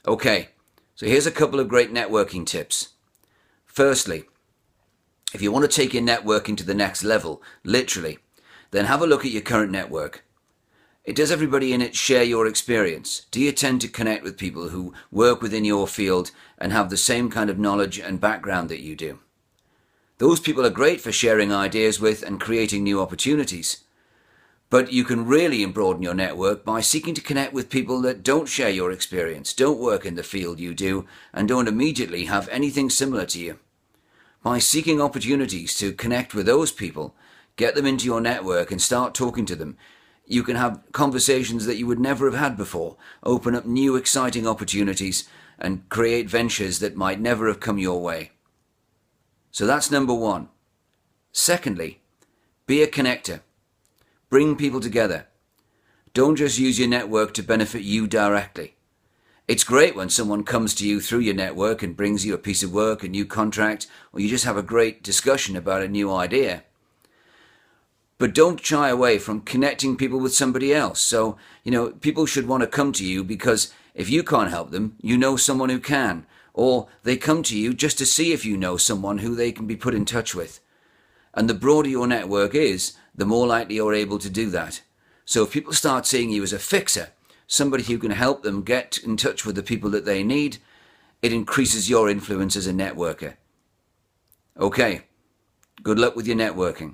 Okay, so here's a couple of great networking tips. Firstly, if you want to take your networking to the next level, literally, then have a look at your current network. Does everybody in it share your experience? Do you tend to connect with people who work within your field and have the same kind of knowledge and background that you do? Those people are great for sharing ideas with and creating new opportunities. But you can really broaden your network by seeking to connect with people that don't share your experience, don't work in the field you do, and don't immediately have anything similar to you. By seeking opportunities to connect with those people, get them into your network and start talking to them, you can have conversations that you would never have had before, open up new exciting opportunities, and create ventures that might never have come your way. So that's number one. Secondly, be a connector. Bring people together. Don't just use your network to benefit you directly. It's great when someone comes to you through your network and brings you a piece of work, a new contract, or you just have a great discussion about a new idea. But don't shy away from connecting people with somebody else. So, people should want to come to you because if you can't help them, you know someone who can. Or they come to you just to see if you know someone who they can be put in touch with. And the broader your network is, the more likely you're able to do that. So if people start seeing you as a fixer, somebody who can help them get in touch with the people that they need, it increases your influence as a networker. Okay, good luck with your networking.